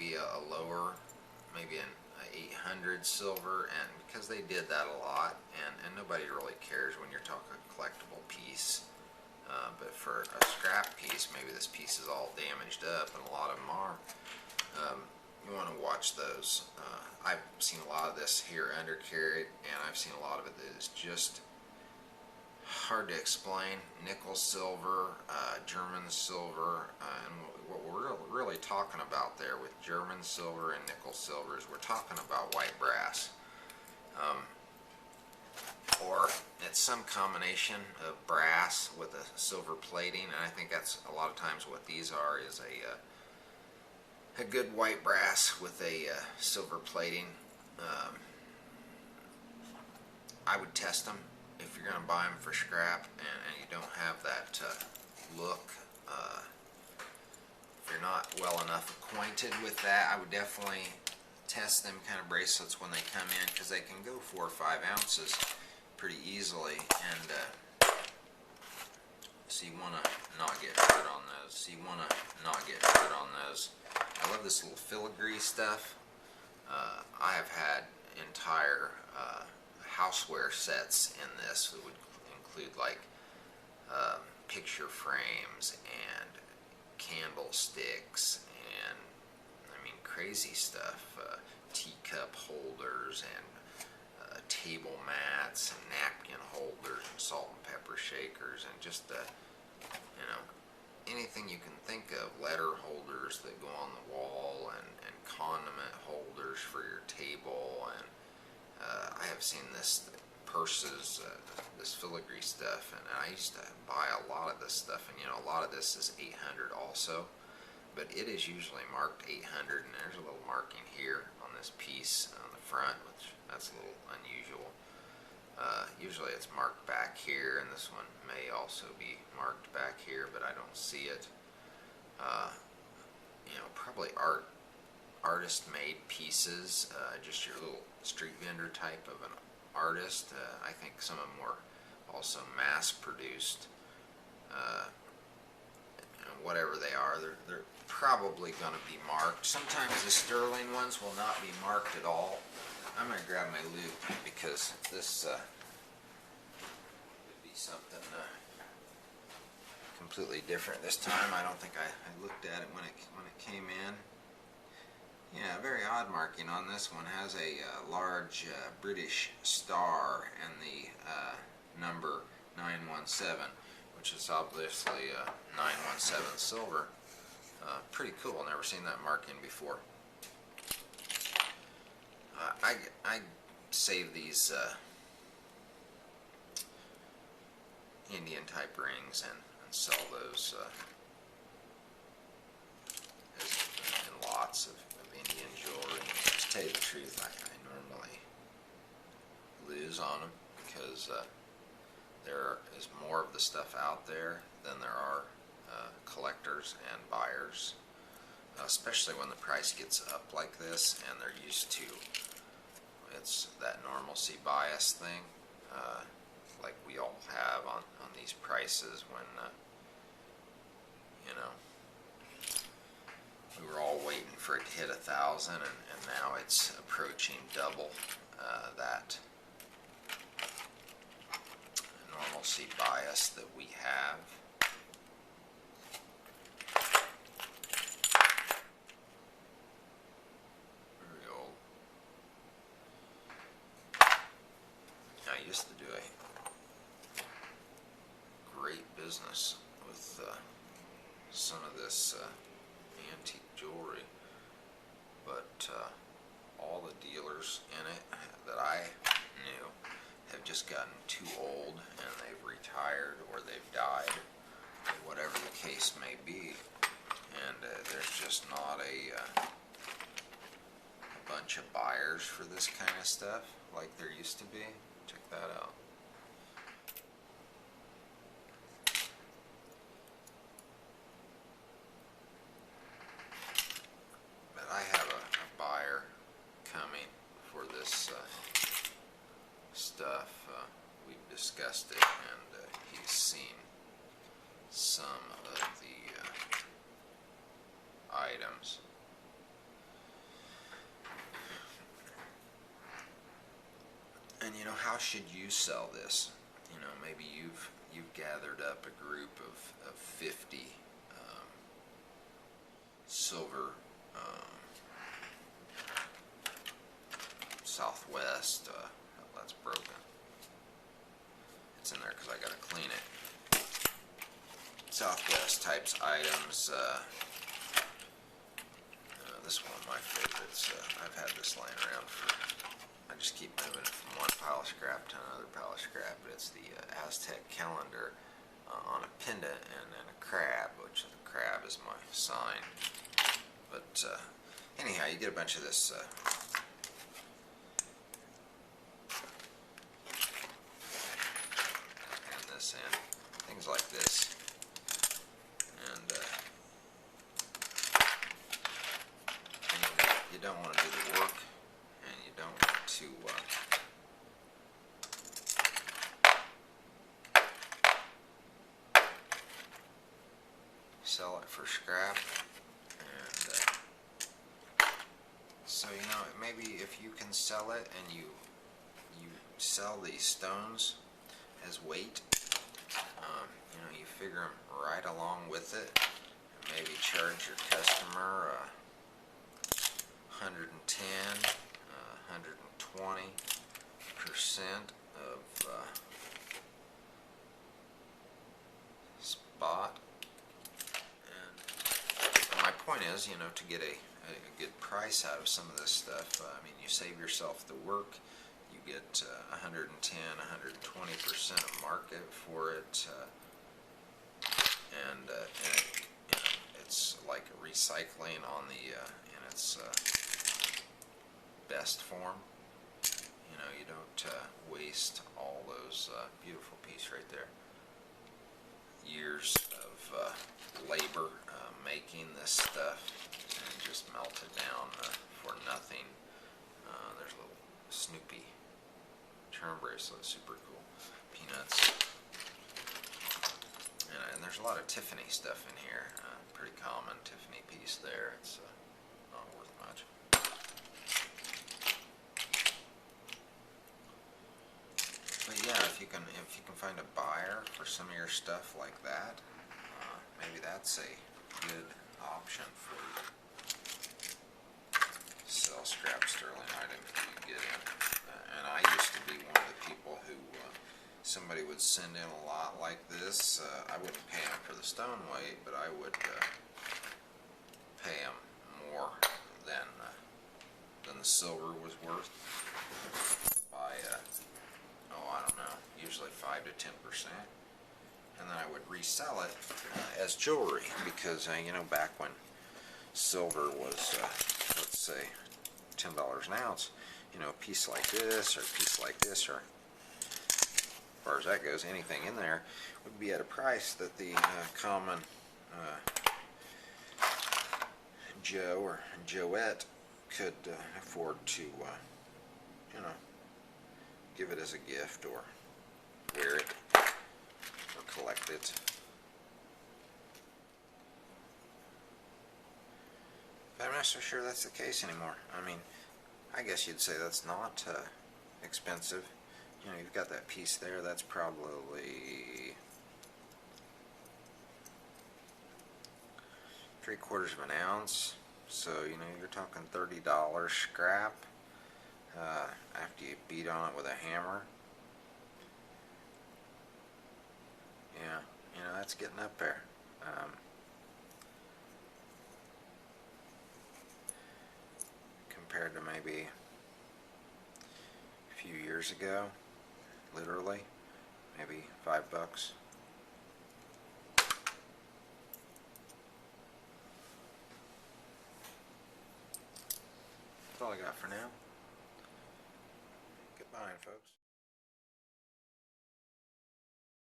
maybe a lower, maybe an 800 silver, and because they did that a lot, and nobody really cares when you're talking collectible piece. But for a scrap piece, maybe this piece is all damaged up, and a lot of them are. You want to watch those. I've seen a lot of this here undercarried, and I've seen a lot of it that is just hard to explain. Nickel silver, German silver, and what we're really talking about there with German silver and nickel silver is we're talking about white brass. Or it's some combination of brass with a silver plating, and I think that's a lot of times what these are, is a good white brass with a silver plating. I would test them if you're going to buy them for scrap and you don't have that look. If you're not well enough acquainted with that, I would definitely test them kind of bracelets when they come in, because they can go 4 or 5 ounces pretty easily, and so you want to not get hurt on those. I love this little filigree stuff. I have had entire houseware sets in this that would include like picture frames and candlesticks and crazy stuff, teacup holders and table mats and napkin holders and salt and pepper shakers, and just anything you can think of, letter holders that go on the wall, and condiment holders for your table. And I have seen this purses, this filigree stuff, and I used to buy a lot of this stuff, and a lot of this is 800 also, but it is usually marked 800, and there's a little marking here on this piece on the front, which that's a little unusual. Usually it's marked back here, and this one may also be marked back here, but I don't see it. Probably artist-made pieces, just your little street vendor type of an artist. I think some of them were also mass-produced. Whatever they are, they're probably going to be marked. Sometimes the sterling ones will not be marked at all. I'm going to grab my loop, because this could be something completely different this time. I don't think I looked at it when it came in. Yeah, very odd marking on this one. Has a large British star and the number 917, which is obviously 917 silver. Pretty cool. Never seen that marking before. I save these Indian type rings and sell those in lots of Indian jewelry. To tell you the truth, I normally lose on them, because there is more of the stuff out there than there are collectors and buyers, especially when the price gets up like this and they're used to, it's that normalcy bias thing, like we all have on these prices when we were all waiting for it to hit 1,000, and now it's approaching double that normalcy bias that we have. Very old. I used to do a great business with some of this antique jewelry, but all the dealers in it that I knew have just gotten too old, and they've retired or they've died, or whatever the case may be, and there's just not a bunch of buyers for this kind of stuff like there used to be. Check that out. But I have a buyer coming for this stuff. We've discussed it, and he's seen some of the items. you know, how should you sell this? You know, maybe you've gathered up a group of 50 silver Southwest. That's broken. It's in there because I gotta clean it. Southwest types items. This is one of my favorites. I've had this lying around for. I just keep moving it from one pile of scrap to another pile of scrap. But it's the Aztec calendar on a pendant and then a crab, which the crab is my sign. But anyhow, you get a bunch of this. And this and things like this. And you don't want to do the work, and you don't want to sell it for scrap. And so, you know, maybe if you can sell it and you sell these stones as weight, you know, you figure them right along with it, and maybe charge your customer 110, 120% of spot. And my point is, you know, to get a good price out of some of this stuff, I mean, you save yourself the work, you get 110, 120% of market for it, and you know, it's like recycling on the in its best form. You know, you don't waste all those beautiful piece right there. Years of labor making this stuff, and just melted down for nothing. There's a little Snoopy charm bracelet, super cool. Peanuts. And there's a lot of Tiffany stuff in here. Pretty common Tiffany piece there. It's not worth much. But yeah, if you can find a buyer for some of your stuff like that, maybe that's a good option for you. Sell scrap sterling items you get in. And I used to be one of the people who somebody would send in a lot like this. I wouldn't pay them for the stone weight, but I would pay them more than the silver was worth by I don't know, usually 5 to 10%, and then I would resell it as jewelry, because you know, back when silver was let's say $10 an ounce, you know, a piece like this or a piece like this, or as far as that goes, anything in there would be at a price that the common Joe or Joette could afford to, you know, give it as a gift or wear it or collect it. But I'm not so sure that's the case anymore. I mean, I guess you'd say that's not expensive. You know, you've got that piece there, that's probably 3/4 of an ounce. So, you know, you're talking $30 scrap after you beat on it with a hammer. Yeah, you know, that's getting up there. Compared to maybe a few years ago, literally, maybe $5. That's all I got for now. Goodbye, folks.